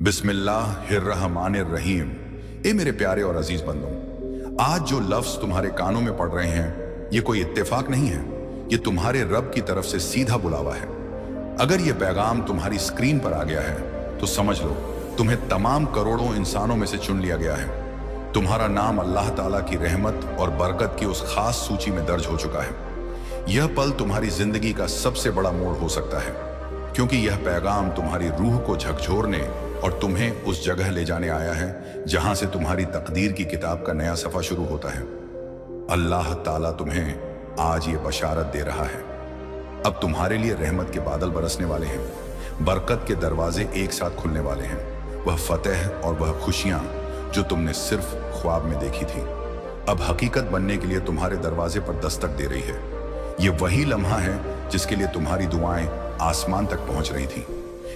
बिस्मिल्लाहिर्रहमानिर्रहीम। ए मेरे प्यारे और अजीज बंदों, आज जो लफ्ज तुम्हारे कानों में पड़ रहे हैं ये कोई इत्तेफाक नहीं है, ये तुम्हारे रब की तरफ से सीधा बुलावा है। अगर ये पैगाम तुम्हारी स्क्रीन पर आ गया है तो समझ लो तुम्हें तमाम करोड़ों इंसानों में से चुन लिया गया है। तुम्हारा नाम अल्लाह ताला की रहमत और बरकत की उस खास सूची में दर्ज हो चुका है। यह पल तुम्हारी जिंदगी का सबसे बड़ा मोड़ हो सकता है, क्योंकि यह पैगाम तुम्हारी रूह को झकझोरने और तुम्हें उस जगह ले जाने आया है जहां से तुम्हारी तकदीर की किताब का नया सफा शुरू होता है। अल्लाह ताला तुम्हें आज ये बशारत दे रहा है, अब तुम्हारे लिए रहमत के बादल बरसने वाले हैं, बरकत के दरवाजे एक साथ खुलने वाले हैं। वह फतेह और वह खुशियां जो तुमने सिर्फ ख्वाब में देखी थी अब हकीकत बनने के लिए तुम्हारे दरवाजे पर दस्तक दे रही है। ये वही लम्हा है जिसके लिए तुम्हारी दुआएं आसमान तक पहुंच रही थी।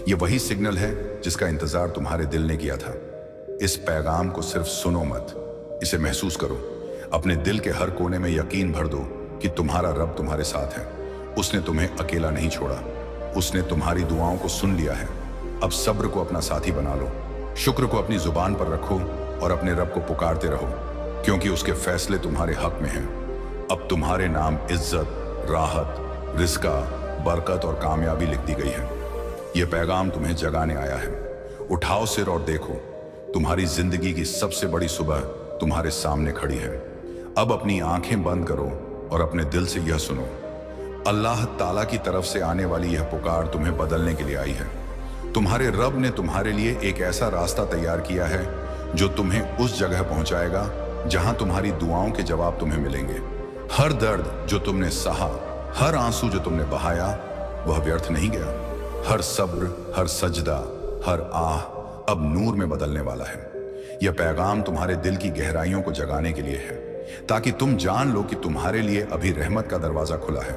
ये वही सिग्नल है जिसका इंतजार तुम्हारे दिल ने किया था। इस पैगाम को सिर्फ सुनो मत, इसे महसूस करो। अपने दिल के हर कोने में यकीन भर दो कि तुम्हारा रब तुम्हारे साथ है। उसने तुम्हें अकेला नहीं छोड़ा, उसने तुम्हारी दुआओं को सुन लिया है। अब सब्र को अपना साथी बना लो, शुक्र को अपनी जुबान पर रखो और अपने रब को पुकारते रहो, क्योंकि उसके फैसले तुम्हारे हक में हैं। अब तुम्हारे नाम इज्जत, राहत, रिज़्क़, बरकत और कामयाबी लिख दी गई है। यह पैगाम तुम्हें जगाने आया है। उठाओ सिर और देखो, तुम्हारी जिंदगी की सबसे बड़ी सुबह तुम्हारे सामने खड़ी है। अब अपनी आंखें बंद करो और अपने दिल से यह सुनो, अल्लाह ताला की तरफ से आने वाली यह पुकार तुम्हें बदलने के लिए आई है। तुम्हारे रब ने तुम्हारे लिए एक ऐसा रास्ता तैयार किया है जो तुम्हें उस जगह पहुंचाएगा जहां तुम्हारी दुआओं के जवाब तुम्हें मिलेंगे। हर दर्द जो तुमने सहा, हर आंसू जो तुमने बहाया, वह व्यर्थ नहीं गया। हर सब्र, हर सजदा, हर आह अब नूर में बदलने वाला है। यह पैगाम तुम्हारे दिल की गहराइयों को जगाने के लिए है, ताकि तुम जान लो कि तुम्हारे लिए अभी रहमत का दरवाजा खुला है।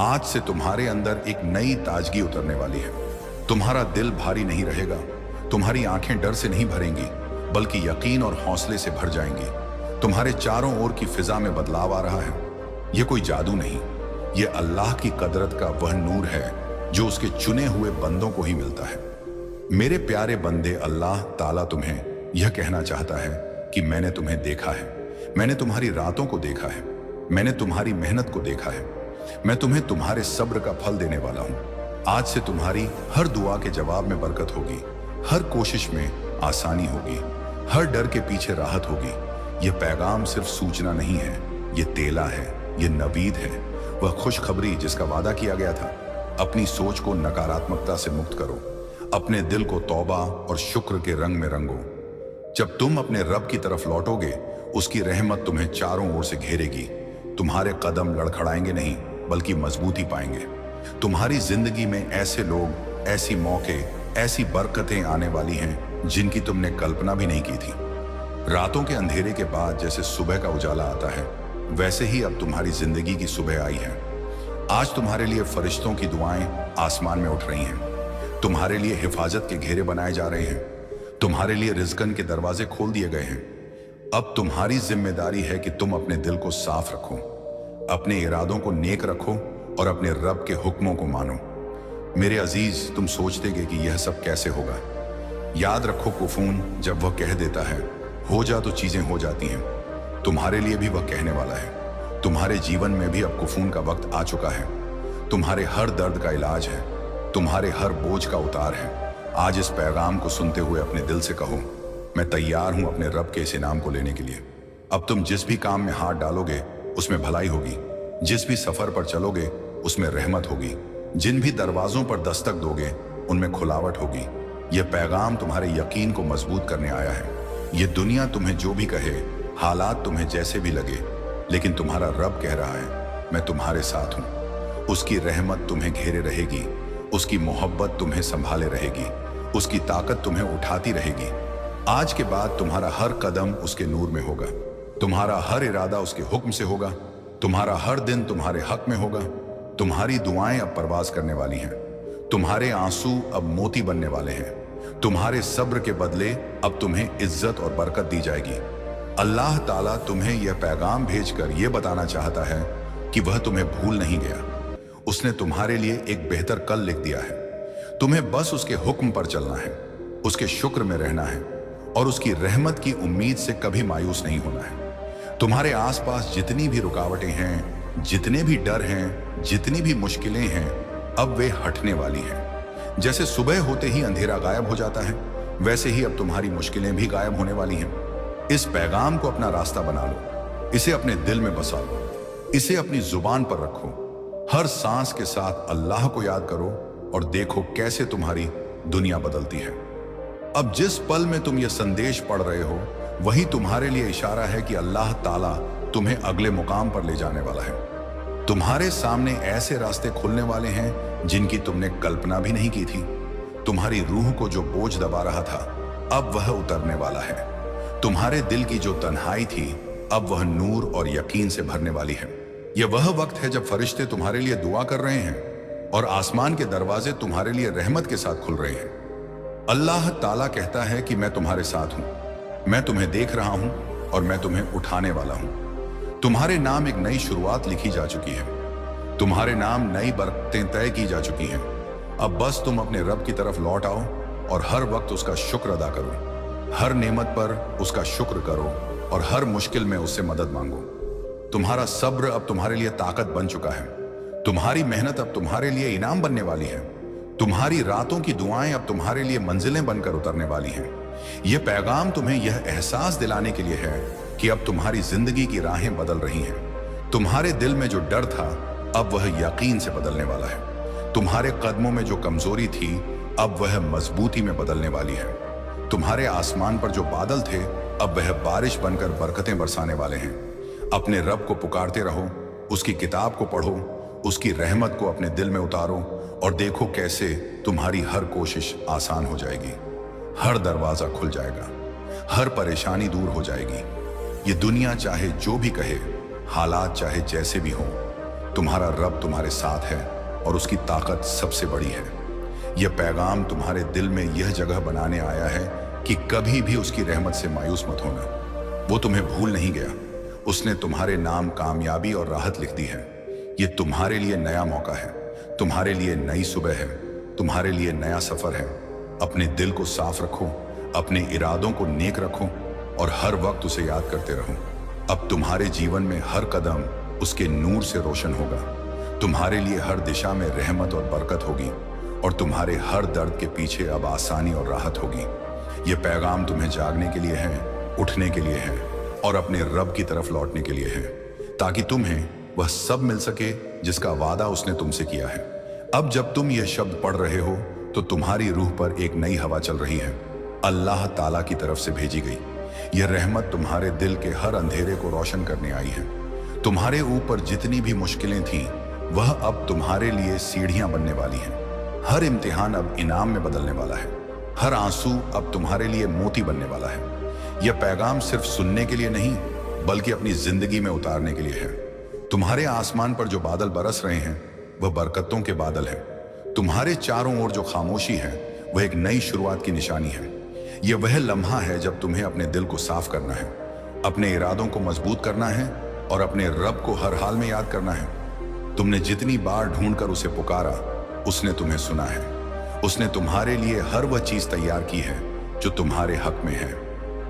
आज से तुम्हारे अंदर एक नई ताजगी उतरने वाली है। तुम्हारा दिल भारी नहीं रहेगा, तुम्हारी आंखें डर से नहीं भरेंगी, बल्कि यकीन और हौसले से भर जाएंगी। तुम्हारे चारों ओर की फिजा में बदलाव आ रहा है। यह कोई जादू नहीं, यह अल्लाह की कदरत का वह नूर है जो उसके चुने हुए बंदों को ही मिलता है। मेरे प्यारे बंदे, अल्लाह ताला तुम्हें यह कहना चाहता है कि मैंने तुम्हें देखा है, मैंने तुम्हारी रातों को देखा है, मैंने तुम्हारी मेहनत को देखा है। मैं तुम्हें तुम्हारे सब्र का फल देने वाला हूं। आज से तुम्हारी हर दुआ के जवाब में बरकत होगी, हर कोशिश में आसानी होगी, हर डर के पीछे राहत होगी। यह पैगाम सिर्फ सूचना नहीं है, यह तेला है, यह नवीद है, वह खुशखबरी जिसका वादा किया गया था। अपनी सोच को नकारात्मकता से मुक्त करो, अपने दिल को तौबा और शुक्र के रंग में रंगो। जब तुम अपने रब की तरफ लौटोगे, उसकी रहमत तुम्हें चारों ओर से घेरेगी। तुम्हारे कदम लड़खड़ाएंगे नहीं, बल्कि मजबूती पाएंगे। तुम्हारी जिंदगी में ऐसे लोग, ऐसी मौके, ऐसी बरकतें आने वाली हैं जिनकी तुमने कल्पना भी नहीं की थी। रातों के अंधेरे के बाद जैसे सुबह का उजाला आता है, वैसे ही अब तुम्हारी जिंदगी की सुबह आई है। आज तुम्हारे लिए फरिश्तों की दुआएं आसमान में उठ रही हैं। तुम्हारे लिए हिफाजत के घेरे बनाए जा रहे हैं। तुम्हारे लिए रिज़्क़न के दरवाजे खोल दिए गए हैं। अब तुम्हारी जिम्मेदारी है कि तुम अपने दिल को साफ रखो, अपने इरादों को नेक रखो और अपने रब के हुक्मों को मानो। मेरे अजीज, तुम सोचते कि यह सब कैसे होगा? याद रखो, कुफून जब वह कह देता है हो जा तो चीजें हो जाती हैं। तुम्हारे लिए भी वह कहने वाला है। तुम्हारे जीवन में भी अब कुफून का वक्त आ चुका है। तुम्हारे हर दर्द का इलाज है, तुम्हारे हर बोझ का उतार है। आज इस पैगाम को सुनते हुए अपने दिल से कहो, मैं तैयार हूं अपने रब के इस इनाम को लेने के लिए। अब तुम जिस भी काम में हाथ डालोगे उसमें भलाई होगी, जिस भी सफर पर चलोगे उसमें रहमत होगी, जिन भी दरवाजों पर दस्तक दोगे उनमें खुलावट होगी। यह पैगाम तुम्हारे यकीन को मजबूत करने आया है। यह दुनिया तुम्हें जो भी कहे, हालात तुम्हें जैसे भी लगे, लेकिन तुम्हारा रब कह रहा है मैं तुम्हारे साथ हूं। उसकी रहमत तुम्हें घेरे रहेगी, उसकी मोहब्बत तुम्हें संभाले रहेगी, उसकी ताकत तुम्हें उठाती रहेगी। आज के बाद तुम्हारा हर कदम उसके नूर में होगा, तुम्हारा हर इरादा उसके हुक्म से होगा, तुम्हारा हर दिन तुम्हारे हक में होगा। तुम्हारी दुआएं अब परवाज करने वाली हैं, तुम्हारे आंसू अब मोती बनने वाले हैं। तुम्हारे सब्र के बदले अब तुम्हें इज्जत और बरकत दी जाएगी। अल्लाह ताला तुम्हें यह पैगाम भेजकर यह बताना चाहता है कि वह तुम्हें भूल नहीं गया। उसने तुम्हारे लिए एक बेहतर कल लिख दिया है। तुम्हें बस उसके हुक्म पर चलना है, उसके शुक्र में रहना है और उसकी रहमत की उम्मीद से कभी मायूस नहीं होना है। तुम्हारे आसपास जितनी भी रुकावटें हैं, जितने भी डर हैं, जितनी भी मुश्किलें हैं, अब वे हटने वाली हैं। जैसे सुबह होते ही अंधेरा गायब हो जाता है, वैसे ही अब तुम्हारी मुश्किलें भी गायब होने वाली हैं। इस पैगाम को अपना रास्ता बना लो, इसे अपने दिल में बसा लो, इसे अपनी जुबान पर रखो। हर सांस के साथ अल्लाह को याद करो और देखो कैसे तुम्हारी दुनिया बदलती है। अब जिस पल में तुम ये संदेश पढ़ रहे हो, वही तुम्हारे लिए इशारा है कि अल्लाह ताला तुम्हें अगले मुकाम पर ले जाने वाला है। तुम्हारे सामने ऐसे रास्ते खुलने वाले हैं जिनकी तुमने कल्पना भी नहीं की थी। तुम्हारी रूह को जो बोझ दबा रहा था, अब वह उतरने वाला है। तुम्हारे दिल की जो तन्हाई थी, अब वह नूर और यकीन से भरने वाली है। यह वह वक्त है जब फरिश्ते तुम्हारे लिए दुआ कर रहे हैं और आसमान के दरवाजे तुम्हारे लिए रहमत के साथ खुल रहे हैं। अल्लाह ताला कहता है कि मैं तुम्हारे साथ हूं, मैं तुम्हें देख रहा हूं और मैं तुम्हें उठाने वाला हूं। तुम्हारे नाम एक नई शुरुआत लिखी जा चुकी है। तुम्हारे नाम नई बरकतें तय की जा चुकी हैं। अब बस तुम अपने रब की तरफ लौट आओ और हर वक्त उसका शुक्र अदा करो। हर नेमत पर उसका शुक्र करो और हर मुश्किल में उससे मदद मांगो। तुम्हारा सब्र अब तुम्हारे लिए ताकत बन चुका है। तुम्हारी मेहनत अब तुम्हारे लिए इनाम बनने वाली है। तुम्हारी रातों की दुआएं अब तुम्हारे लिए मंजिलें बनकर उतरने वाली हैं। यह पैगाम तुम्हें यह एहसास दिलाने के लिए है कि अब तुम्हारी जिंदगी की राहें बदल रही हैं। तुम्हारे दिल में जो डर था, अब वह यकीन से बदलने वाला है। तुम्हारे कदमों में जो कमजोरी थी, अब वह मजबूती में बदलने वाली है। तुम्हारे आसमान पर जो बादल थे, अब वह बारिश बनकर बरकतें बरसाने वाले हैं। अपने रब को पुकारते रहो, उसकी किताब को पढ़ो, उसकी रहमत को अपने दिल में उतारो और देखो कैसे तुम्हारी हर कोशिश आसान हो जाएगी। हर दरवाजा खुल जाएगा, हर परेशानी दूर हो जाएगी। ये दुनिया चाहे जो भी कहे, हालात चाहे जैसे भी हों, तुम्हारा रब तुम्हारे साथ है और उसकी ताकत सबसे बड़ी है। यह पैगाम तुम्हारे दिल में यह जगह बनाने आया है कि कभी भी उसकी रहमत से मायूस मत होना। वो तुम्हें भूल नहीं गया। उसने तुम्हारे नाम कामयाबी और राहत लिख दी है। ये तुम्हारे लिए नया मौका है, तुम्हारे लिए नई सुबह है, तुम्हारे लिए नया सफर है। अपने दिल को साफ रखो, अपने इरादों को नेक रखो और हर वक्त उसे याद करते रहो। अब तुम्हारे जीवन में हर कदम उसके नूर से रोशन होगा। तुम्हारे लिए हर दिशा में रहमत और बरकत होगी और तुम्हारे हर दर्द के पीछे अब आसानी और राहत होगी। यह पैगाम तुम्हें जागने के लिए है, उठने के लिए है और अपने रब की तरफ लौटने के लिए है, ताकि तुम्हें वह सब मिल सके जिसका वादा उसने तुमसे किया है। अब जब तुम यह शब्द पढ़ रहे हो तो तुम्हारी रूह पर एक नई हवा चल रही है, अल्लाह ताला की तरफ से भेजी गई। यह रहमत तुम्हारे दिल के हर अंधेरे को रोशन करने आई है। तुम्हारे ऊपर जितनी भी मुश्किलें थीं, वह अब तुम्हारे लिए सीढ़ियां बनने वाली हैं। हर इम्तिहान अब इनाम में बदलने वाला है। हर आंसू अब तुम्हारे लिए मोती बनने वाला है। यह पैगाम सिर्फ सुनने के लिए नहीं, बल्कि अपनी जिंदगी में उतारने के लिए है। तुम्हारे आसमान पर जो बादल बरस रहे हैं, वह बरकतों के बादल हैं। तुम्हारे चारों ओर जो खामोशी है, वह एक नई शुरुआत की निशानी है। यह वह लम्हा है जब तुम्हें अपने दिल को साफ करना है, अपने इरादों को मजबूत करना है और अपने रब को हर हाल में याद करना है। तुमने जितनी बार ढूंढकर उसे पुकारा, उसने तुम्हें सुना है। उसने तुम्हारे लिए हर वह चीज तैयार की है जो तुम्हारे हक में है।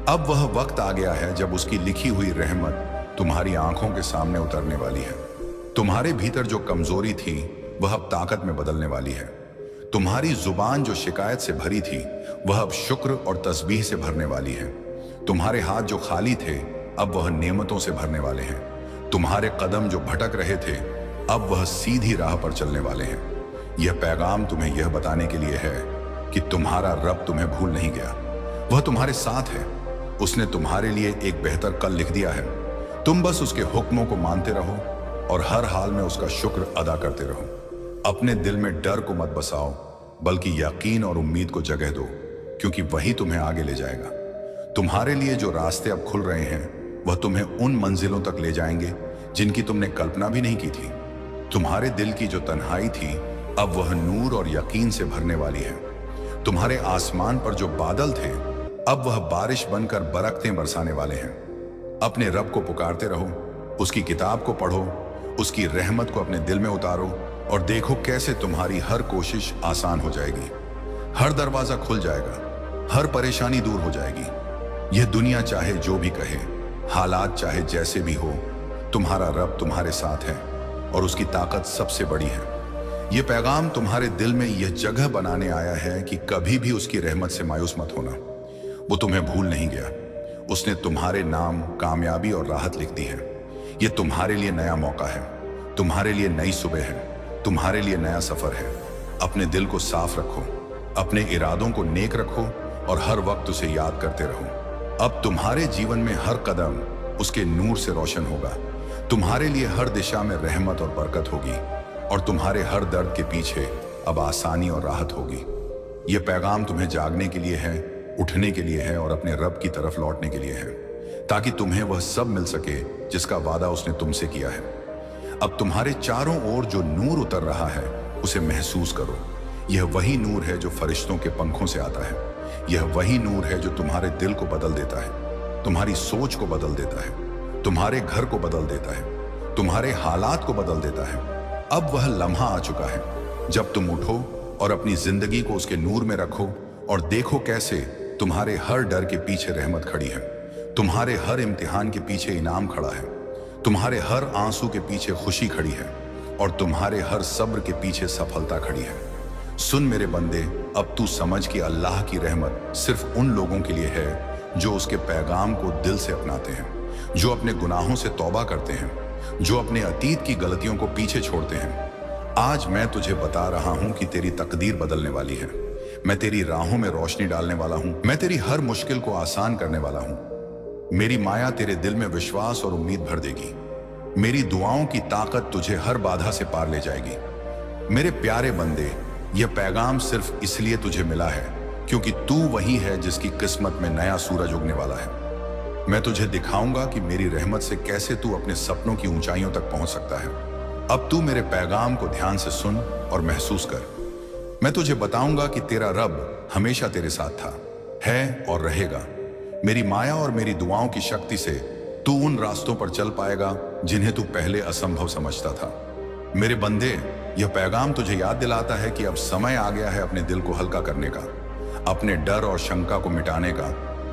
अब वह वक्त आ गया है जब उसकी लिखी हुई रहमत तुम्हारी आंखों के सामने उतरने वाली है। तुम्हारे भीतर जो कमजोरी थी, वह अब ताकत में बदलने वाली है। तुम्हारी जुबान जो शिकायत से भरी थी, वह अब शुक्र और तस्बीह से भरने वाली है। तुम्हारे हाथ जो खाली थे, अब वह नेमतों से भरने वाले हैं। तुम्हारे कदम जो भटक रहे थे, अब वह सीधी राह पर चलने वाले हैं। यह पैगाम तुम्हें यह बताने के लिए है कि तुम्हारा रब तुम्हें भूल नहीं गया। वह तुम्हारे साथ है। उसने तुम्हारे लिए एक बेहतर कल लिख दिया है। तुम बस उसके हुक्मों को मानते रहो और हर हाल में उसका शुक्र अदा करते रहो। अपने दिल में डर को मत बसाओ, बल्कि यकीन और उम्मीद को जगह दो, क्योंकि वही तुम्हें आगे ले जाएगा। तुम्हारे लिए जो रास्ते अब खुल रहे हैं, वह तुम्हें उन मंजिलों तक ले जाएंगे जिनकी तुमने कल्पना भी नहीं की थी। तुम्हारे दिल की जो तन्हाई थी, अब वह नूर और यकीन से भरने वाली है। तुम्हारे आसमान पर जो बादल थे, अब वह बारिश बनकर बरकतें बरसाने वाले हैं। अपने रब को पुकारते रहो, उसकी किताब को पढ़ो, उसकी रहमत को अपने दिल में उतारो और देखो कैसे तुम्हारी हर कोशिश आसान हो जाएगी। हर दरवाजा खुल जाएगा, हर परेशानी दूर हो जाएगी। यह दुनिया चाहे जो भी कहे, हालात चाहे जैसे भी हो, तुम्हारा रब तुम्हारे साथ है और उसकी ताकत सबसे बड़ी है। यह पैगाम तुम्हारे दिल में यह जगह बनाने आया है कि कभी भी उसकी रहमत से मायूस मत होना। वो तुम्हें भूल नहीं गया। उसने तुम्हारे नाम कामयाबी और राहत लिख दी है। यह तुम्हारे लिए नया मौका है, तुम्हारे लिए नई सुबह है, तुम्हारे लिए नया सफर है। अपने दिल को साफ रखो, अपने इरादों को नेक रखो और हर वक्त उसे याद करते रहो। अब तुम्हारे जीवन में हर कदम उसके नूर से रोशन होगा। तुम्हारे लिए हर दिशा में रहमत और बरकत होगी और तुम्हारे हर दर्द के पीछे अब आसानी और राहत होगी। यह पैगाम तुम्हें जागने के लिए है, उठने के लिए है और अपने रब की तरफ लौटने के लिए है, ताकि तुम्हें वह सब मिल सके जिसका वादा उसने तुमसे किया है। अब तुम्हारे चारों ओर जो नूर उतर रहा है उसे महसूस करो। यह वही नूर है जो फरिश्तों के पंखों से आता है। यह वही नूर है जो तुम्हारे दिल को बदल देता है, तुम्हारी सोच को बदल देता है, तुम्हारे घर को बदल देता है, तुम्हारे हालात को बदल देता है। अब वह लम्हा आ चुका है जब तुम उठो और अपनी जिंदगी को उसके नूर में रखो और देखो कैसे तुम्हारे हर डर के पीछे रहमत खड़ी है, तुम्हारे हर इम्तिहान के पीछे इनाम खड़ा है, तुम्हारे हर आंसू के पीछे खुशी खड़ी है और तुम्हारे हर सब्र के पीछे सफलता खड़ी है। सुन मेरे बंदे, अब तू समझ कि अल्लाह की रहमत सिर्फ उन लोगों के लिए है जो उसके पैगाम को दिल से अपनाते हैं, जो अपने गुनाहों से तौबा करते हैं, जो अपने अतीत की गलतियों को पीछे छोड़ते हैं। आज मैं तुझे बता रहा हूं कि तेरी तकदीर बदलने वाली है। मैं तेरी राहों में रोशनी डालने वाला हूं। मैं तेरी हर मुश्किल को आसान करने वाला हूं। मेरी माया तेरे दिल में विश्वास और उम्मीद भर देगी। मेरी दुआओं की ताकत तुझे हर बाधा से पार ले जाएगी। मेरे प्यारे बंदे, यह पैगाम सिर्फ इसलिए तुझे मिला है क्योंकि तू वही है जिसकी किस्मत में नया सूरज उगने वाला है। मैं तुझे दिखाऊंगा कि मेरी रहमत से कैसे तू अपने सपनों की ऊंचाइयों तक पहुंच सकता है। अब तू मेरे पैगाम को ध्यान से सुन और महसूस कर। मैं तुझे बताऊंगा कि तेरा रब हमेशा तेरे साथ था, है और रहेगा। मेरी माया और मेरी दुआओं की शक्ति से तू उन रास्तों पर चल पाएगा जिन्हें तू पहले असंभव समझता था। मेरे बंदे, यह पैगाम तुझे याद दिलाता है कि अब समय आ गया है अपने दिल को हल्का करने का, अपने डर और शंका को मिटाने का,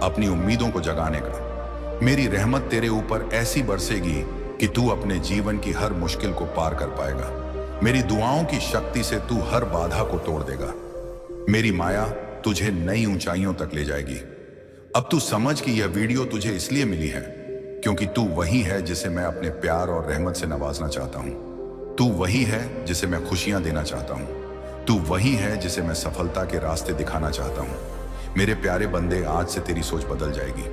अपनी उम्मीदों को जगाने का। मेरी रहमत तेरे ऊपर ऐसी बरसेगी कि तू अपने जीवन की हर मुश्किल को पार कर पाएगा। मेरी दुआओं की शक्ति से तू हर बाधा को तोड़ देगा। मेरी माया तुझे नई ऊंचाइयों तक ले जाएगी। अब तू समझ कि यह वीडियो तुझे इसलिए मिली है क्योंकि तू वही है जिसे मैं अपने प्यार और रहमत से नवाजना चाहता हूं। तू वही है जिसे मैं खुशियां देना चाहता हूं। तू वही है जिसे मैं सफलता के रास्ते दिखाना चाहता हूं। मेरे प्यारे बंदे, आज से तेरी सोच बदल जाएगी,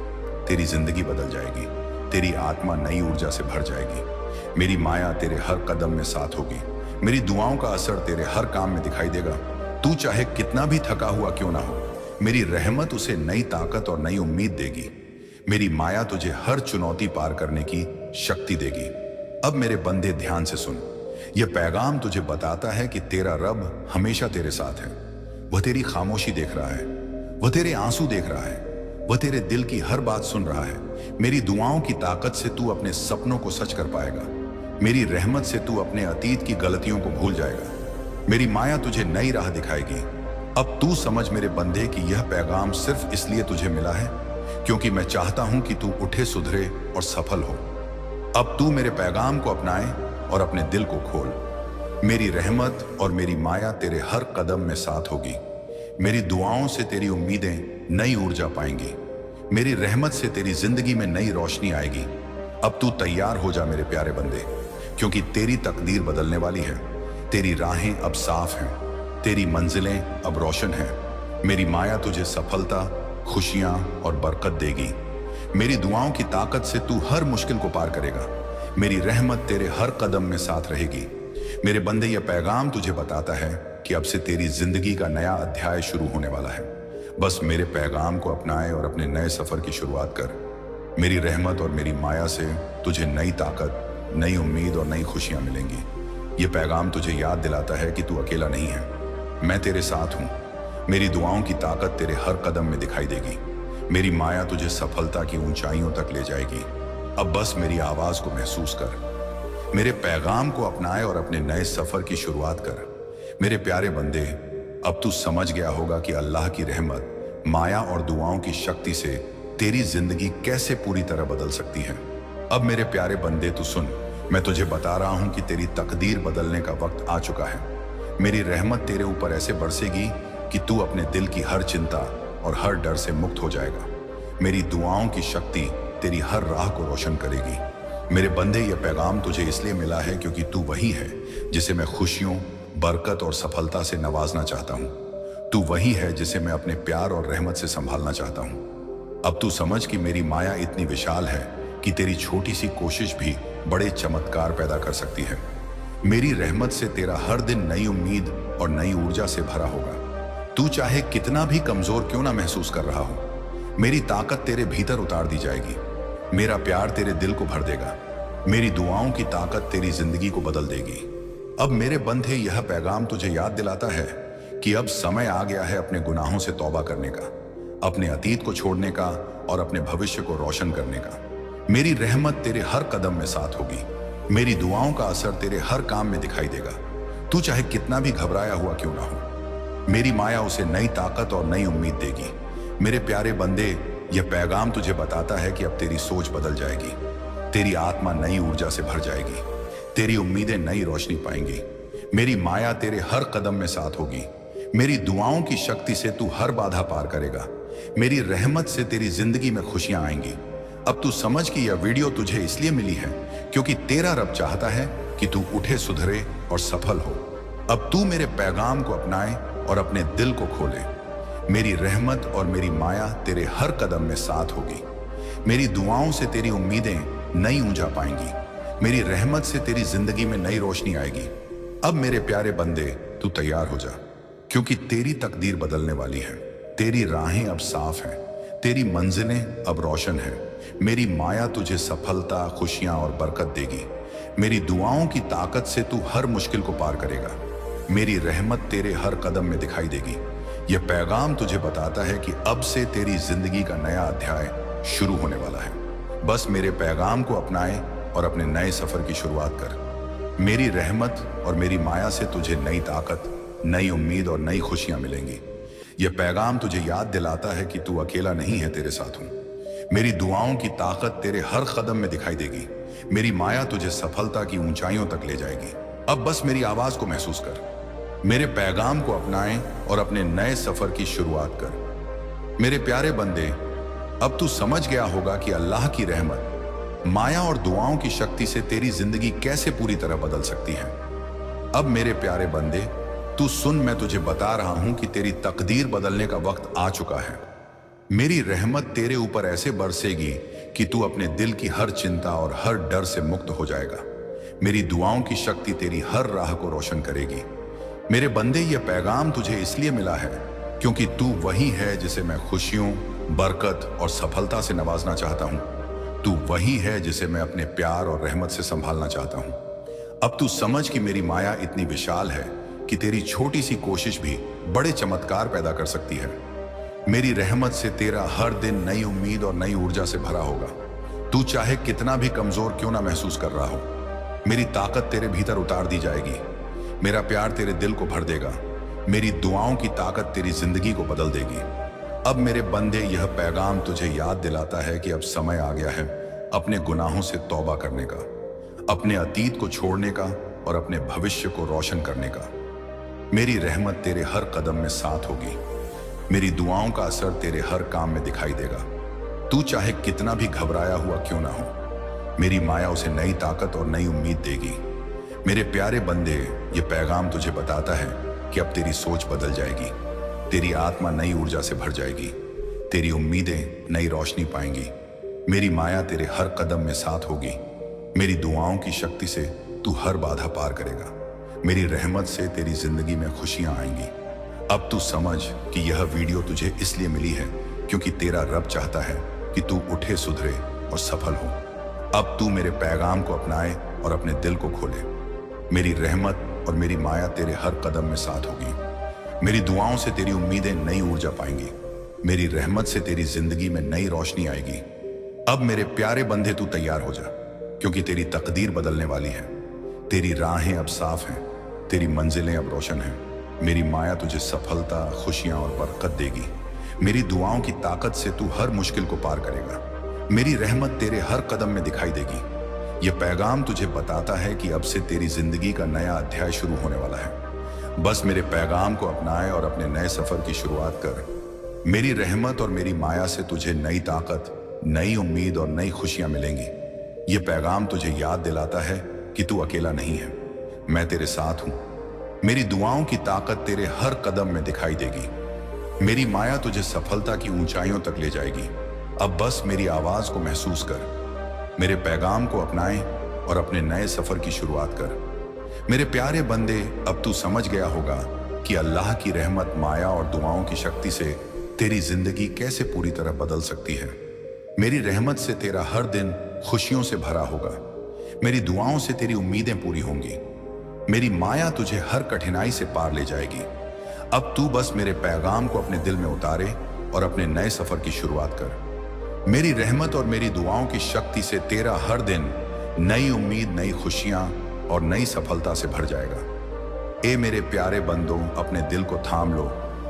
तेरी जिंदगी बदल जाएगी, तेरी आत्मा नई ऊर्जा से भर जाएगी। मेरी माया तेरे हर कदम में साथ होगी। मेरी दुआओं का असर तेरे हर काम में दिखाई देगा। तू चाहे कितना भी थका हुआ क्यों ना हो, मेरी रहमत उसे नई ताकत और नई उम्मीद देगी। मेरी माया तुझे हर चुनौती पार करने की शक्ति देगी। अब मेरे बंदे, ध्यान से सुन। यह पैगाम तुझे बताता है कि तेरा रब हमेशा तेरे साथ है। वह तेरी खामोशी देख रहा है, वह तेरे आंसू देख रहा है, वह तेरे दिल की हर बात सुन रहा है। मेरी दुआओं की ताकत से तू अपने सपनों को सच कर पाएगा। मेरी रहमत से तू अपने अतीत की गलतियों को भूल जाएगा। मेरी माया तुझे नई राह दिखाएगी। अब तू समझ मेरे बंदे कि यह पैगाम सिर्फ इसलिए तुझे मिला है क्योंकि मैं चाहता हूं कि तू उठे, सुधरे और सफल हो। अब तू मेरे पैगाम को अपनाए और अपने दिल को खोल। मेरी रहमत और मेरी माया तेरे हर कदम में साथ होगी। मेरी दुआओं से तेरी उम्मीदें नई ऊर्जा पाएंगी। मेरी रहमत से तेरी जिंदगी में नई रोशनी आएगी। अब तू तैयार हो जा मेरे प्यारे बंदे, क्योंकि तेरी तकदीर बदलने वाली है। तेरी राहें अब साफ हैं, तेरी मंजिलें अब रोशन हैं। मेरी माया तुझे सफलता, खुशियां और बरकत देगी। मेरी दुआओं की ताकत से तू हर मुश्किल को पार करेगा। मेरी रहमत तेरे हर कदम में साथ रहेगी। मेरे बंदे, यह पैगाम तुझे बताता है कि अब से तेरी जिंदगी का नया अध्याय शुरू होने वाला है। बस मेरे पैगाम को अपनाए और अपने नए सफर की शुरुआत कर। मेरी रहमत और मेरी माया से तुझे नई ताकत, नई उम्मीद और नई खुशियां मिलेंगी। यह पैगाम तुझे याद दिलाता है कि तू अकेला नहीं है, मैं तेरे साथ हूं। मेरी दुआओं की ताकत तेरे हर कदम में दिखाई देगी। मेरी माया तुझे सफलता की ऊंचाइयों तक ले जाएगी। अब बस मेरी आवाज को महसूस कर, मेरे पैगाम को अपनाए और अपने नए सफर की शुरुआत कर। मेरे प्यारे बंदे, अब तू समझ गया होगा कि अल्लाह की रहमत माया और दुआओं की शक्ति से तेरी जिंदगी कैसे पूरी तरह बदल सकती है। अब मेरे प्यारे बंदे तू सुन, मैं तुझे बता रहा हूं कि तेरी तकदीर बदलने का वक्त आ चुका है। मेरी रहमत तेरे ऊपर ऐसे बरसेगी कि तू अपने दिल की हर चिंता और हर डर से मुक्त हो जाएगा। मेरी दुआओं की शक्ति तेरी हर राह को रोशन करेगी। मेरे बंदे, ये पैगाम तुझे इसलिए मिला है क्योंकि तू वही है जिसे मैं खुशियों, बरकत और सफलता से नवाजना चाहता हूँ। तू वही है जिसे मैं अपने प्यार और रहमत से संभालना चाहता हूँ। अब तू समझ कि मेरी माया इतनी विशाल है कि तेरी छोटी सी कोशिश भी बड़े चमत्कार पैदा कर सकती है। मेरी रहमत से तेरा हर दिन नई उम्मीद और नई ऊर्जा से भरा होगा। तू चाहे कितना भी कमजोर क्यों ना महसूस कर रहा हो, मेरी ताकत तेरे भीतर उतार दी जाएगी। मेरा प्यार तेरे दिल को भर देगा। मेरी दुआओं की ताकत तेरी जिंदगी को बदल देगी। अब मेरे बंधे, यह पैगाम तुझे याद दिलाता है कि अब समय आ गया है अपने गुनाहों से तौबा करने का, अपने अतीत को छोड़ने का और अपने भविष्य को रोशन करने का। मेरी रहमत तेरे हर कदम में साथ होगी। मेरी दुआओं का असर तेरे हर काम में दिखाई देगा। तू चाहे कितना भी घबराया हुआ क्यों ना हो, मेरी माया उसे नई ताकत और नई उम्मीद देगी। मेरे प्यारे बंदे, यह पैगाम तुझे बताता है कि अब तेरी सोच बदल जाएगी, तेरी आत्मा नई ऊर्जा से भर जाएगी, तेरी उम्मीदें नई रोशनी पाएंगी। मेरी माया तेरे हर कदम में साथ होगी। मेरी दुआओं की शक्ति से तू हर बाधा पार करेगा। मेरी रहमत से तेरी जिंदगी में खुशियां आएंगी। अब तू समझ कि यह वीडियो तुझे इसलिए मिली है क्योंकि तेरा रब चाहता है कि तू उठे, सुधरे और सफल हो। अब तू मेरे पैगाम को अपनाए और अपने दिल को खोले। मेरी रहमत और मेरी माया तेरे हर कदम में साथ होगी। मेरी दुआओं से तेरी उम्मीदें नई ऊंचा पाएंगी। मेरी रहमत से तेरी जिंदगी में नई रोशनी आएगी। अब मेरे प्यारे बंदे, तू तैयार हो जा, क्योंकि तेरी तकदीर बदलने वाली है। तेरी राहें अब साफ हैं, तेरी मंजिलें अब रोशन हैं। मेरी माया तुझे सफलता, खुशियां और बरकत देगी। मेरी दुआओं की ताकत से तू हर मुश्किल को पार करेगा। मेरी रहमत तेरे हर कदम में दिखाई देगी। यह पैगाम तुझे बताता है कि अब से तेरी जिंदगी का नया अध्याय शुरू होने वाला है। बस मेरे पैगाम को अपनाए और अपने नए सफर की शुरुआत कर। मेरी रहमत और मेरी माया से तुझे नई ताकत, नई उम्मीद और नई खुशियां मिलेंगी। यह पैगाम तुझे याद दिलाता है कि तू अकेला नहीं है, तेरे साथ हूं। मेरी दुआओं की ताकत तेरे हर कदम में दिखाई देगी। मेरी माया तुझे सफलता की ऊंचाइयों तक ले जाएगी। अब बस मेरी आवाज को महसूस कर, मेरे पैगाम को अपनाएं और अपने नए सफर की शुरुआत कर। मेरे प्यारे बंदे, अब तू समझ गया होगा कि अल्लाह की रहमत, माया और दुआओं की शक्ति से तेरी जिंदगी कैसे पूरी तरह बदल सकती है। अब मेरे प्यारे बंदे, तू सुन, मैं तुझे बता रहा हूं कि तेरी तकदीर बदलने का वक्त आ चुका है। मेरी रहमत तेरे ऊपर ऐसे बरसेगी कि तू अपने दिल की हर चिंता और हर डर से मुक्त हो जाएगा। मेरी दुआओं की शक्ति तेरी हर राह को रोशन करेगी। मेरे बंदे, यह पैगाम तुझे इसलिए मिला है क्योंकि तू वही है जिसे मैं खुशियों, बरकत और सफलता से नवाजना चाहता हूं। तू वही है जिसे मैं अपने प्यार और रहमत से संभालना चाहता हूं। अब तू समझ कि मेरी माया इतनी विशाल है कि तेरी छोटी सी कोशिश भी बड़े चमत्कार पैदा कर सकती है। मेरी रहमत से तेरा हर दिन नई उम्मीद और नई ऊर्जा से भरा होगा। तू चाहे कितना भी कमजोर क्यों ना महसूस कर रहा हो, मेरी ताकत तेरे भीतर उतार दी जाएगी। मेरा प्यार तेरे दिल को भर देगा। मेरी दुआओं की ताकत तेरी जिंदगी को बदल देगी। अब मेरे बंदे, यह पैगाम तुझे याद दिलाता है कि अब समय आ गया है अपने गुनाहों से तौबा करने का, अपने अतीत को छोड़ने का और अपने भविष्य को रोशन करने का। मेरी रहमत तेरे हर कदम में साथ होगी। मेरी दुआओं का असर तेरे हर काम में दिखाई देगा। तू चाहे कितना भी घबराया हुआ क्यों ना हो, मेरी माया उसे नई ताकत और नई उम्मीद देगी। मेरे प्यारे बंदे, ये पैगाम तुझे बताता है कि अब तेरी सोच बदल जाएगी, तेरी आत्मा नई ऊर्जा से भर जाएगी, तेरी उम्मीदें नई रोशनी पाएंगी। मेरी माया तेरे हर कदम में साथ होगी। मेरी दुआओं की शक्ति से तू हर बाधा पार करेगा। मेरी रहमत से तेरी जिंदगी में खुशियां आएंगी। अब तू समझ कि यह वीडियो तुझे इसलिए मिली है क्योंकि तेरा रब चाहता है कि तू उठे, सुधरे और सफल हो। अब तू मेरे पैगाम को अपनाए और अपने दिल को खोले। मेरी रहमत और मेरी माया तेरे हर कदम में साथ होगी। मेरी दुआओं से तेरी उम्मीदें नई ऊर्जा पाएंगी। मेरी रहमत से तेरी जिंदगी में नई रोशनी आएगी। अब मेरे प्यारे बंदे, तू तैयार हो जा, क्योंकि तेरी तकदीर बदलने वाली है। तेरी राहें अब साफ हैं, तेरी मंजिलें अब रोशन हैं। मेरी माया तुझे सफलता, खुशियां और बरकत देगी। मेरी दुआओं की ताकत से तू हर मुश्किल को पार करेगा। मेरी रहमत तेरे हर कदम में दिखाई देगी। यह पैगाम तुझे बताता है कि अब से तेरी जिंदगी का नया अध्याय शुरू होने वाला है। बस मेरे पैगाम को अपनाए और अपने नए सफर की शुरुआत कर। मेरी रहमत और मेरी माया से तुझे नई ताकत, नई उम्मीद और नई खुशियां मिलेंगी। यह पैगाम तुझे याद दिलाता है कि तू अकेला नहीं है, मैं तेरे साथ हूं। मेरी दुआओं की ताकत तेरे हर कदम में दिखाई देगी। मेरी माया तुझे सफलता की ऊंचाइयों तक ले जाएगी। अब बस मेरी आवाज को महसूस कर। मेरे पैगाम को अपनाएं और अपने नए सफर की शुरुआत कर। मेरे प्यारे बंदे, अब तू समझ गया होगा कि अल्लाह की रहमत, माया और दुआओं की शक्ति से तेरी जिंदगी कैसे पूरी तरह बदल सकती है। मेरी रहमत से तेरा हर दिन खुशियों से भरा होगा। मेरी दुआओं से तेरी उम्मीदें पूरी होंगी। मेरी माया तुझे हर कठिनाई से पार ले जाएगी। अब तू बस मेरे पैगाम को अपने दिल में उतारे और अपने नए सफर की शुरुआत कर। मेरी रहमत और मेरी दुआओं की शक्ति से तेरा हर दिन नई उम्मीद, नई खुशियां और नई सफलता से भर जाएगा। ए मेरे प्यारे बंदों, अपने दिल को थाम लो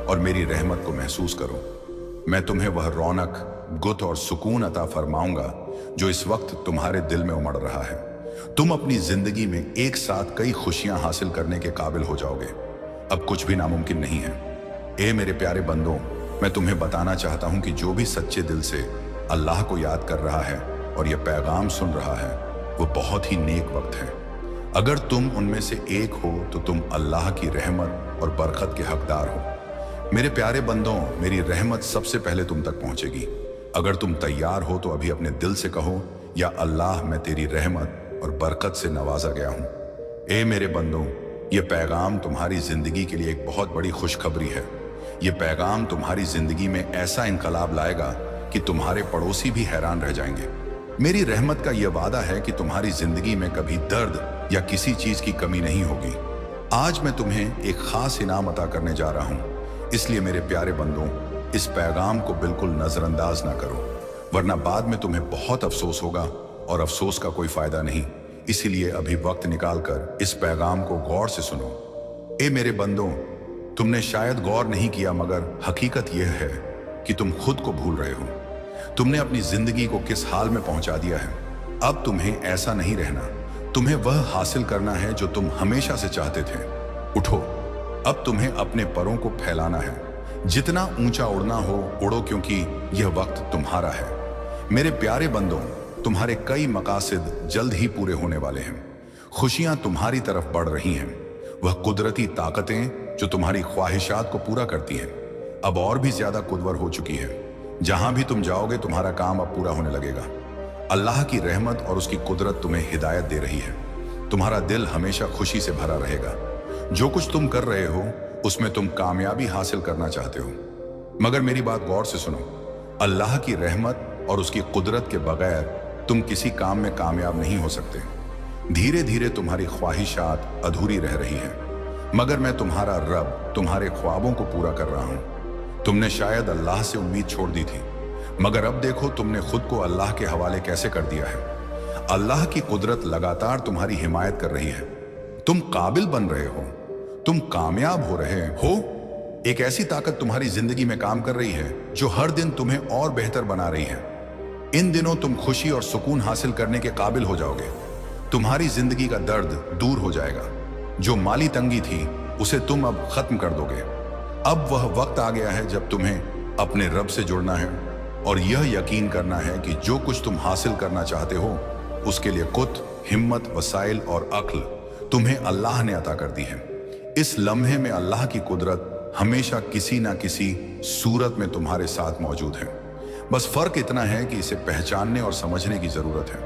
और मेरी रहमत को महसूस करो। मैं तुम्हें वह रौनक, गुत और सुकून अता फरमाऊंगा जो इस वक्त तुम्हारे दिल में उमड़ रहा है। तुम अपनी जिंदगी में एक साथ कई खुशियां हासिल करने के काबिल हो जाओगे। अब कुछ भी नामुमकिन नहीं है। ए मेरे प्यारे बंदों, मैं तुम्हें बताना चाहता हूं कि जो भी सच्चे दिल से अल्लाह को याद कर रहा है और यह पैगाम सुन रहा है, वो बहुत ही नेक वक्त है। अगर तुम उनमें से एक हो तो तुम अल्लाह की रहमत और बरकत के हकदार हो। मेरे प्यारे बंदों, मेरी रहमत सबसे पहले तुम तक पहुंचेगी। अगर तुम तैयार हो तो अभी अपने दिल से कहो, या अल्लाह, मैं तेरी रहमत और बरकत से नवाजा गया हूं। ए मेरे बंदों, यह पैगाम तुम्हारी जिंदगी के लिए एक बहुत बड़ी खुशखबरी है। यह पैगाम तुम्हारी जिंदगी में ऐसा इनकलाब लाएगा कि तुम्हारे पड़ोसी भी हैरान रह जाएंगे। मेरी रहमत का यह वादा है कि तुम्हारी जिंदगी में कभी दर्द या किसी चीज की कमी नहीं होगी। आज मैं तुम्हें एक खास इनाम अता करने जा रहा हूं, इसलिए मेरे प्यारे बंदों, इस पैगाम को बिल्कुल नजरअंदाज ना करो, वरना बाद में तुम्हें बहुत अफसोस होगा और अफसोस का कोई फायदा नहीं। इसीलिए अभी वक्त निकालकर इस पैगाम को गौर से सुनो। ए मेरे बंदों, तुमने शायद गौर नहीं किया, मगर हकीकत यह है कि तुम खुद को भूल रहे हो। तुमने अपनी जिंदगी को किस हाल में पहुंचा दिया है। अब तुम्हें ऐसा नहीं रहना। तुम्हें वह हासिल करना है जो तुम हमेशा से चाहते थे। उठो, अब तुम्हें अपने परों को फैलाना है। जितना ऊंचा उड़ना हो उड़ो, क्योंकि यह वक्त तुम्हारा है। मेरे प्यारे बंदों, तुम्हारे कई मकासद जल्द ही पूरे होने वाले हैं। खुशियां तुम्हारी तरफ बढ़ रही हैं। वह कुदरती ताकतें जो तुम्हारी ख्वाहिशात को पूरा करती हैं, अब और भी ज्यादा कुदवर हो चुकी है। जहां भी तुम जाओगे, तुम्हारा काम अब पूरा होने लगेगा। अल्लाह की रहमत और उसकी कुदरत तुम्हें हिदायत दे रही है। तुम्हारा दिल हमेशा खुशी से भरा रहेगा। जो कुछ तुम कर रहे हो उसमें तुम कामयाबी हासिल करना चाहते हो, मगर मेरी बात गौर से सुनो। अल्लाह की रहमत और उसकी कुदरत के बगैर तुम किसी काम में कामयाब नहीं हो सकते। धीरे धीरे तुम्हारी ख्वाहिशात अधूरी रह रही हैं, मगर मैं तुम्हारा रब तुम्हारे ख्वाबों को पूरा कर रहा हूं। तुमने शायद अल्लाह से उम्मीद छोड़ दी थी, मगर अब देखो तुमने खुद को अल्लाह के हवाले कैसे कर दिया है। अल्लाह की कुदरत लगातार तुम्हारी हिमायत कर रही है। तुम काबिल बन रहे हो, तुम कामयाब हो रहे हो। एक ऐसी ताकत तुम्हारी जिंदगी में काम कर रही है जो हर दिन तुम्हें और बेहतर बना रही है। इन दिनों तुम खुशी और सुकून हासिल करने के काबिल हो जाओगे। तुम्हारी जिंदगी का दर्द दूर हो जाएगा। जो माली तंगी थी उसे तुम अब खत्म कर दोगे। अब वह वक्त आ गया है जब तुम्हें अपने रब से जुड़ना है और यह यकीन करना है कि जो कुछ तुम हासिल करना चाहते हो उसके लिए कुत, हिम्मत, वसाइल और अक्ल तुम्हें अल्लाह ने अता कर दी है। इस लम्हे में अल्लाह की कुदरत हमेशा किसी ना किसी सूरत में तुम्हारे साथ मौजूद है। बस फर्क इतना है कि इसे पहचानने और समझने की जरूरत है,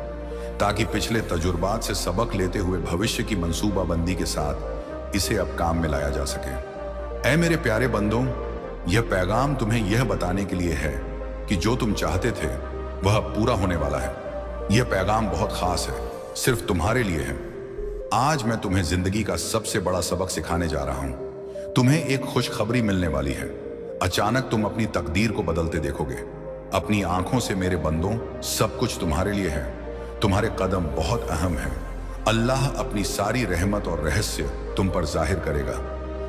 ताकि पिछले तजुर्बात से सबक लेते हुए भविष्य की मंसूबाबंदी के साथ इसे अब काम में लाया जा सके। ऐ मेरे प्यारे बंदों, यह पैगाम तुम्हें यह बताने के लिए है कि जो तुम चाहते थे वह पूरा होने वाला है। यह पैगाम बहुत खास है, सिर्फ तुम्हारे लिए है। आज मैं तुम्हें जिंदगी का सबसे बड़ा सबक सिखाने जा रहा हूं। तुम्हें एक खुशखबरी मिलने वाली है। अचानक तुम अपनी तकदीर को बदलते देखोगे। अपनी आंखों से मेरे बंदों, सब कुछ तुम्हारे लिए है। तुम्हारे कदम बहुत अहम है। अल्लाह अपनी सारी रहमत और रहस्य तुम पर जाहिर करेगा।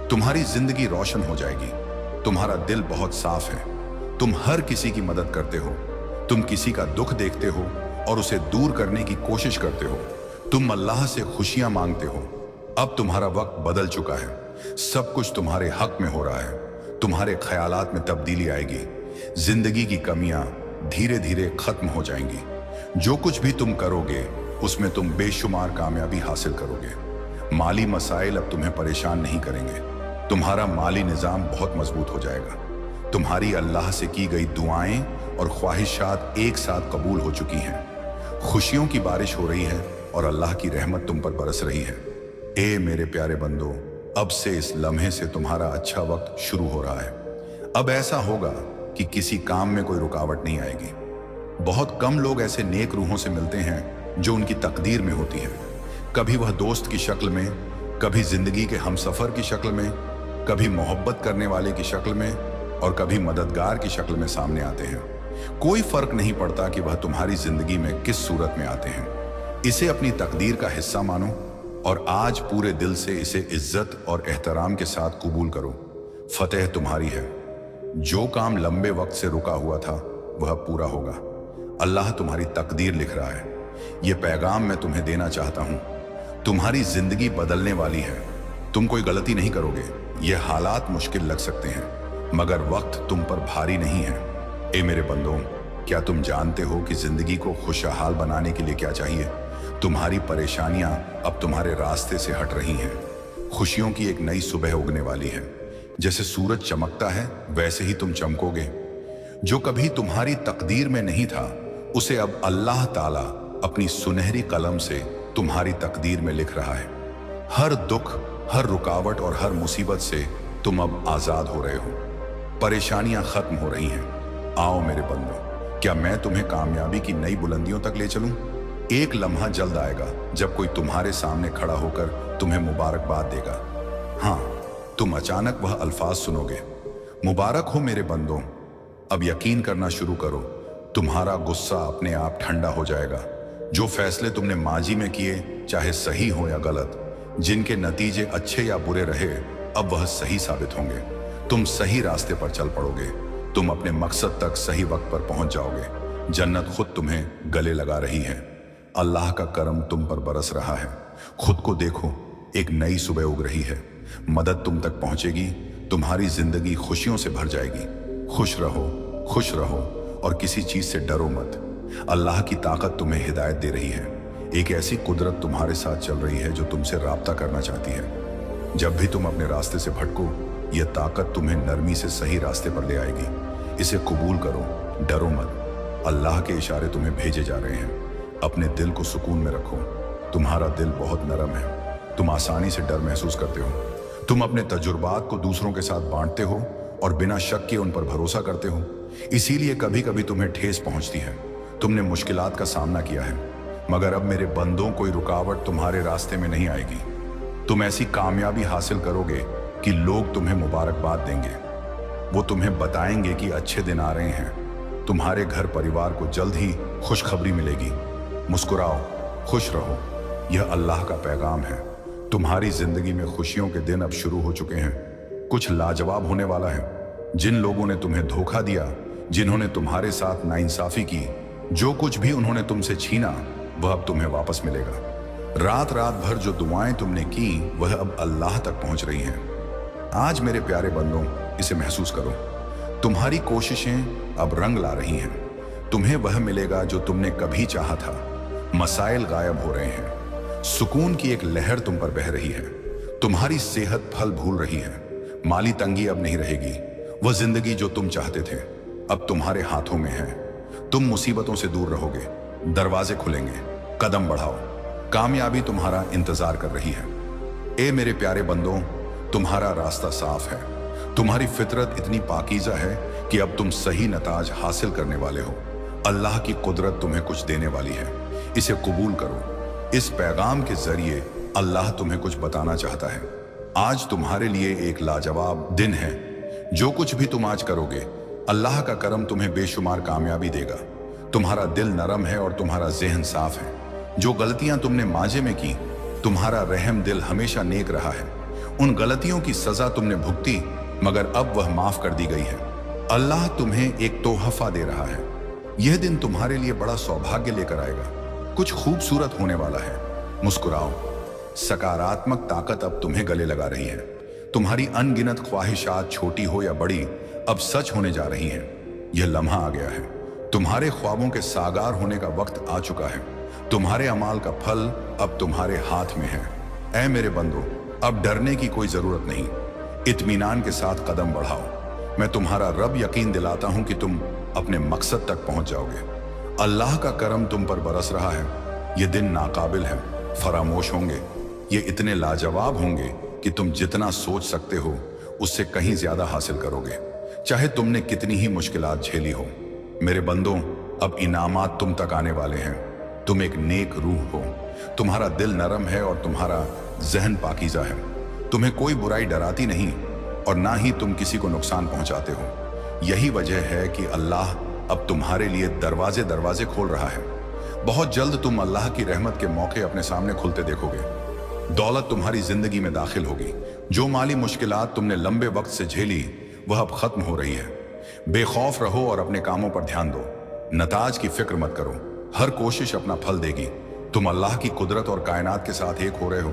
तुम्हारी जिंदगी रोशन हो जाएगी। तुम्हारा दिल बहुत साफ है। तुम हर किसी की मदद करते हो, तुम किसी का दुख देखते हो और उसे दूर करने की कोशिश करते हो, तुम अल्लाह से खुशियां मांगते हो। अब तुम्हारा वक्त बदल चुका है, सब कुछ तुम्हारे हक में हो रहा है। तुम्हारे ख्यालात में तब्दीली आएगी, जिंदगी की कमियां धीरे धीरे खत्म हो जाएंगी। जो कुछ भी तुम करोगे उसमें तुम बेशुमार कामयाबी हासिल करोगे। माली मसाइल अब तुम्हें परेशान नहीं करेंगे। तुम्हारा माली निजाम बहुत मजबूत हो जाएगा। तुम्हारी अल्लाह से की गई दुआएं और ख्वाहिशात एक साथ कबूल हो चुकी हैं। खुशियों की बारिश हो रही है और अल्लाह की रहमत तुम पर बरस रही है। ए मेरे प्यारे बंदो, अब से इस लम्हे से तुम्हारा अच्छा वक्त शुरू हो रहा है। अब ऐसा होगा कि किसी काम में कोई रुकावट नहीं आएगी। बहुत कम लोग ऐसे नेक रूहों से मिलते हैं जो उनकी तकदीर में होती है। कभी वह दोस्त की शक्ल में, कभी जिंदगी के हमसफर की शक्ल में, कभी मोहब्बत करने वाले की शक्ल में और कभी मददगार की शक्ल में सामने आते हैं। कोई फर्क नहीं पड़ता कि वह तुम्हारी जिंदगी में किस सूरत में आते हैं। इसे अपनी तकदीर का हिस्सा मानो और आज पूरे दिल से इसे इज्जत और एहतराम के साथ कबूल करो। फतेह तुम्हारी है। जो काम लंबे वक्त से रुका हुआ था वह पूरा होगा। अल्लाह तुम्हारी तकदीर लिख रहा है। यह पैगाम मैं तुम्हें देना चाहता हूं। तुम्हारी जिंदगी बदलने वाली है। तुम कोई गलती नहीं करोगे। यह हालात मुश्किल लग सकते हैं मगर वक्त तुम पर भारी नहीं है। ए मेरे बंदों, क्या तुम जानते हो कि जिंदगी को खुशहाल बनाने के लिए क्या चाहिए? तुम्हारी परेशानियां अब तुम्हारे रास्ते से हट रही हैं। खुशियों की एक नई सुबह उगने वाली है। जैसे सूरज चमकता है वैसे ही तुम चमकोगे। जो कभी तुम्हारी तकदीर में नहीं था उसे अब अल्लाह ताला अपनी सुनहरी कलम से तुम्हारी तकदीर में लिख रहा है। हर दुख, हर रुकावट और हर मुसीबत से तुम अब आजाद हो रहे हो। परेशानियां खत्म हो रही हैं। आओ मेरे बंदो, क्या मैं तुम्हें कामयाबी की नई बुलंदियों तक ले चलूं? एक लम्हा जल्द आएगा जब कोई तुम्हारे सामने खड़ा होकर तुम्हें मुबारकबाद देगा। हाँ, तुम अचानक वह अल्फाज सुनोगे, मुबारक हो मेरे बंदों। अब यकीन करना शुरू करो, तुम्हारा गुस्सा अपने आप ठंडा हो जाएगा। जो फैसले तुमने माजी में किए, चाहे सही हो या गलत, जिनके नतीजे अच्छे या बुरे रहे, अब वह सही साबित होंगे। तुम सही रास्ते पर चल पड़ोगे। तुम अपने मकसद तक सही वक्त पर पहुंच जाओगे। जन्नत खुद तुम्हें गले लगा रही है। अल्लाह का करम तुम पर बरस रहा है। खुद को देखो, एक नई सुबह उग रही है। मदद तुम तक पहुंचेगी। तुम्हारी जिंदगी खुशियों से भर जाएगी। खुश रहो और किसी चीज से डरो मत। अल्लाह की ताकत तुम्हें हिदायत दे रही है। एक ऐसी कुदरत तुम्हारे साथ चल रही है जो तुमसे राब्ता करना चाहती है। जब भी तुम अपने रास्ते से भटको, यह ताकत तुम्हें नरमी से सही रास्ते पर ले आएगी। इसे कबूल करो, डरो मत। अल्लाह के इशारे तुम्हें भेजे जा रहे हैं। अपने दिल को सुकून में रखो। तुम्हारा दिल बहुत नरम है। तुम आसानी से डर महसूस करते हो। तुम अपने तजुर्बात को दूसरों के साथ बांटते हो और बिना शक के उन पर भरोसा करते हो। इसीलिए कभी कभी तुम्हें ठेस पहुंचती है। तुमने मुश्किलात का सामना किया है, मगर अब मेरे बंदों कोई रुकावट तुम्हारे रास्ते में नहीं आएगी। तुम ऐसी कामयाबी हासिल करोगे कि लोग तुम्हें मुबारकबाद देंगे। वो तुम्हें बताएंगे कि अच्छे दिन आ रहे हैं। तुम्हारे घर परिवार को जल्द ही खुशखबरी मिलेगी। मुस्कुराओ, खुश रहो। यह अल्लाह का पैगाम है। तुम्हारी जिंदगी में खुशियों के दिन अब शुरू हो चुके हैं। कुछ लाजवाब होने वाला है। जिन लोगों ने तुम्हें धोखा दिया, जिन्होंने तुम्हारे साथ नाइंसाफी की, जो कुछ भी उन्होंने तुमसे छीना, वह अब तुम्हें वापस मिलेगा। रात भर जो दुआएं तुमने की, वह अब अल्लाह तक पहुंच रही हैं। आज मेरे प्यारे बंदों, इसे महसूस करो। तुम्हारी कोशिशें अब रंग ला रही हैं। तुम्हें वह मिलेगा जो तुमने कभी चाहा था। मसाइल गायब हो रहे हैं। सुकून की एक लहर तुम पर बह रही है। तुम्हारी सेहत फल भूल रही है। माली तंगी अब नहीं रहेगी। वह जिंदगी जो तुम चाहते थे अब तुम्हारे हाथों में है। तुम मुसीबतों से दूर रहोगे। दरवाजे खुलेंगे। कदम बढ़ाओ। कामयाबी तुम्हारा इंतजार कर रही है। ए मेरे प्यारे बंदों, तुम्हारा रास्ता साफ है। तुम्हारी फितरत इतनी पाकीज़ा है कि अब तुम सही नताज हासिल करने वाले हो। अल्लाह की कुदरत तुम्हें कुछ देने वाली है। इसे कबूल करो। इस पैगाम के जरिए अल्लाह तुम्हें कुछ बताना चाहता है। आज तुम्हारे लिए एक लाजवाब दिन है। जो कुछ भी तुम आज करोगे, अल्लाह का करम तुम्हें बेशुमार कामयाबी देगा। तुम्हारा दिल नरम है और तुम्हारा जहन साफ है। जो गलतियां तुमने माजे में की, तुम्हारा रहम दिल हमेशा नेक रहा है। उन गलतियों की सजा तुमने भुगती, मगर अब वह माफ कर दी गई है। अल्लाह तुम्हें एक तोहफा दे रहा है। यह दिन तुम्हारे लिए बड़ा सौभाग्य लेकर आएगा। कुछ खूबसूरत होने वाला है। मुस्कुराओ। सकारात्मक ताकत अब तुम्हें गले लगा रही है। तुम्हारी अनगिनत ख्वाहिशात, छोटी हो या बड़ी, अब सच होने जा रही हैं। यह लम्हा आ गया है। तुम्हारे ख्वाबों के साकार होने का वक्त आ चुका है। तुम्हारे अमाल का फल अब तुम्हारे हाथ में है। ऐ मेरे बंदो, अब डरने की कोई जरूरत नहीं। इत्मीनान के साथ कदम बढ़ाओ। मैं तुम्हारा रब यकीन दिलाता हूं कि तुम अपने मकसद तक पहुंच जाओगे। अल्लाह का करम तुम पर बरस रहा है। ये दिन नाकाबिल है, फरामोश होंगे। ये इतने लाजवाब होंगे कि तुम जितना सोच सकते हो उससे कहीं ज्यादा हासिल करोगे, चाहे तुमने कितनी ही मुश्किलात झेली हो। मेरे बंदों, अब इनामात तुम तक आने वाले हैं। तुम एक नेक रूह हो। तुम्हारा दिल नरम है और तुम्हारा जहन पाकीज़ा है। तुम्हें कोई बुराई डराती नहीं और ना ही तुम किसी को नुकसान पहुंचाते हो। यही वजह है कि अल्लाह अब तुम्हारे लिए दरवाजे दरवाजे खोल रहा है। बहुत जल्द तुम अल्लाह की रहमत के मौके अपने सामने खुलते देखोगे। दौलत तुम्हारी जिंदगी में दाखिल होगी। जो माली मुश्किलात तुमने लंबे वक्त से झेली वह अब खत्म हो रही है। बेखौफ रहो और अपने कामों पर ध्यान दो। नताज की फिक्र मत करो। हर कोशिश अपना फल देगी। तुम अल्लाह की कुदरत और कायनात के साथ एक हो रहे हो।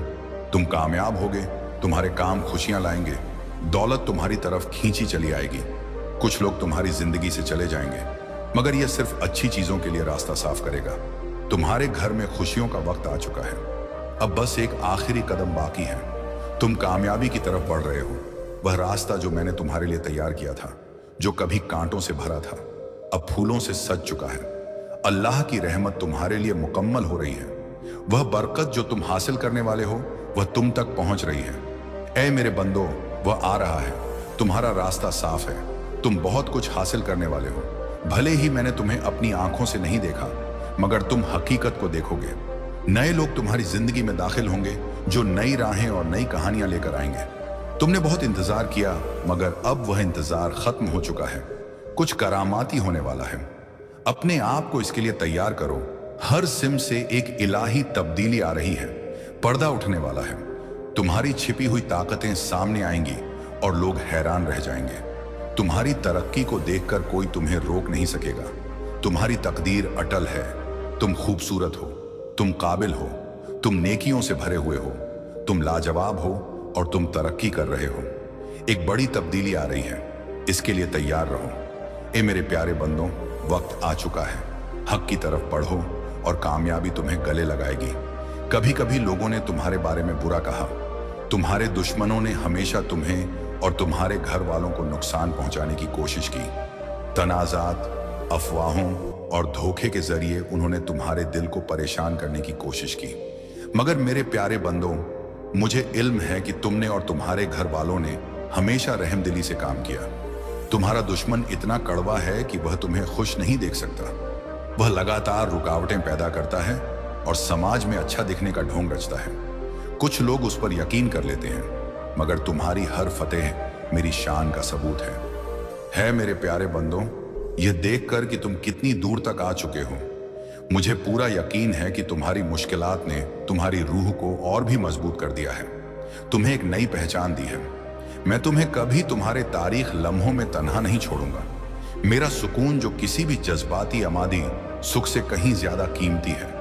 तुम कामयाब होगे। तुम्हारे काम खुशियां लाएंगे। दौलत तुम्हारी तरफ खींची चली आएगी। कुछ लोग तुम्हारी जिंदगी से चले जाएंगे, मगर यह सिर्फ अच्छी चीजों के लिए रास्ता साफ करेगा। तुम्हारे घर में खुशियों का वक्त आ चुका है। अब बस एक आखिरी कदम बाकी है। तुम कामयाबी की तरफ बढ़ रहे हो। वह रास्ता जो मैंने तुम्हारे लिए तैयार किया था, जो कभी कांटों से भरा था, अब फूलों से सज चुका है। अल्लाह की रहमत तुम्हारे लिए मुकम्मल हो रही है। वह बरकत जो तुम हासिल करने वाले हो वह तुम तक पहुंच रही है। ऐ मेरे बंदो, वह आ रहा है। तुम्हारा रास्ता साफ है। तुम बहुत कुछ हासिल करने वाले हो। भले ही मैंने तुम्हें अपनी आंखों से नहीं देखा, मगर तुम हकीकत को देखोगे। नए लोग तुम्हारी जिंदगी में दाखिल होंगे जो नई राहें और नई कहानियां लेकर आएंगे। तुमने बहुत इंतजार किया, मगर अब वह इंतजार खत्म हो चुका है। कुछ करामाती होने वाला है। अपने आप को इसके लिए तैयार करो। हर सिम से एक इलाही तब्दीली आ रही है। पर्दा उठने वाला है। तुम्हारी छिपी हुई ताकतें सामने आएंगी और लोग हैरान रह जाएंगे। तुम्हारी तरक्की को देखकर कोई तुम्हें रोक नहीं सकेगा। तुम्हारी तकदीर अटल है। तुम खूबसूरत हो। तुम काबिल हो। तुम नेकियों से भरे हुए हो। तुम लाजवाब हो और तुम तरक्की कर रहे हो। एक बड़ी तब्दीली आ रही है। इसके लिए तैयार रहो। ए मेरे प्यारे बंदों, वक्त आ चुका है। हक की तरफ बढ़ो और कामयाबी तुम्हें गले लगाएगी। कभी कभी लोगों ने तुम्हारे बारे में बुरा कहा। तुम्हारे दुश्मनों ने हमेशा तुम्हें और तुम्हारे घर वालों को नुकसान पहुंचाने की कोशिश की। तनाजात, अफवाहों और धोखे के जरिए उन्होंने तुम्हारे दिल को परेशान करने की कोशिश की। मगर मेरे प्यारे बंदों, मुझे इल्म है कि तुमने और तुम्हारे घर वालों ने हमेशा रहमदिली से काम किया। तुम्हारा दुश्मन इतना कड़वा है कि वह तुम्हें खुश नहीं देख सकता। वह लगातार रुकावटें पैदा करता है और समाज में अच्छा दिखने का ढोंग रचता है। कुछ लोग उस पर यकीन कर लेते हैं, मगर तुम्हारी हर फतेह मेरी शान का सबूत है मेरे प्यारे बंदों, यह देखकर कि तुम कितनी दूर तक आ चुके हो, मुझे पूरा यकीन है कि तुम्हारी मुश्किलात ने तुम्हारी रूह को और भी मजबूत कर दिया है। तुम्हें एक नई पहचान दी है। मैं तुम्हें कभी तुम्हारे तारीख लम्हों में तन्हा नहीं छोड़ूंगा। मेरा सुकून, जो किसी भी जज्बाती अमादी सुख से कहीं ज्यादा कीमती है,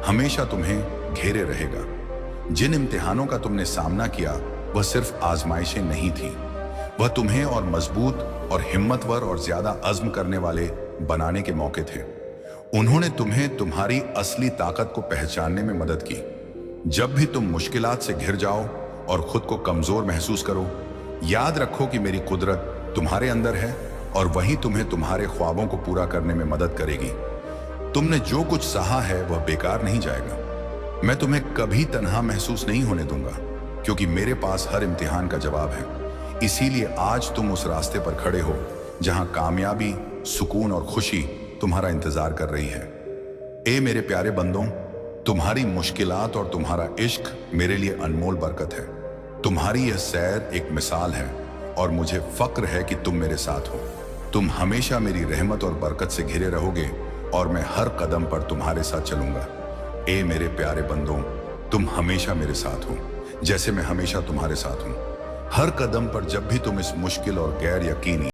हमेशा तुम्हें घेरे रहेगा। जिन इम्तिहानों का तुमने सामना किया वह सिर्फ आजमाइशें नहीं थी। वह तुम्हें और मजबूत और हिम्मतवर और ज्यादा अज़्म करने वाले बनाने के मौके थे। उन्होंने तुम्हें तुम्हारी असली ताकत को पहचानने में मदद की। जब भी तुम मुश्किलात से घिर जाओ और खुद को कमजोर महसूस करो, याद रखो कि मेरी कुदरत तुम्हारे अंदर है और वही तुम्हें तुम्हारे ख्वाबों को पूरा करने में मदद करेगी। तुमने जो कुछ सहा है वह बेकार नहीं जाएगा। मैं तुम्हें कभी तन्हा महसूस नहीं होने दूंगा, क्योंकि मेरे पास हर इम्तिहान का जवाब है। इसीलिए आज तुम उस रास्ते पर खड़े हो जहां कामयाबी, सुकून और खुशी तुम्हारा इंतजार कर रही है। ए मेरे प्यारे बंदों, तुम्हारी मुश्किलात और तुम्हारा इश्क मेरे लिए अनमोल बरकत है। तुम्हारी यह सैर एक मिसाल है और मुझे फक्र है कि तुम मेरे साथ हो। तुम हमेशा मेरी रहमत और बरकत से घिरे रहोगे और मैं हर कदम पर तुम्हारे साथ चलूंगा। ए मेरे प्यारे बंदों, तुम हमेशा मेरे साथ हो, जैसे मैं हमेशा तुम्हारे साथ हूं। हर कदम पर जब भी तुम इस मुश्किल और गैर यकीनी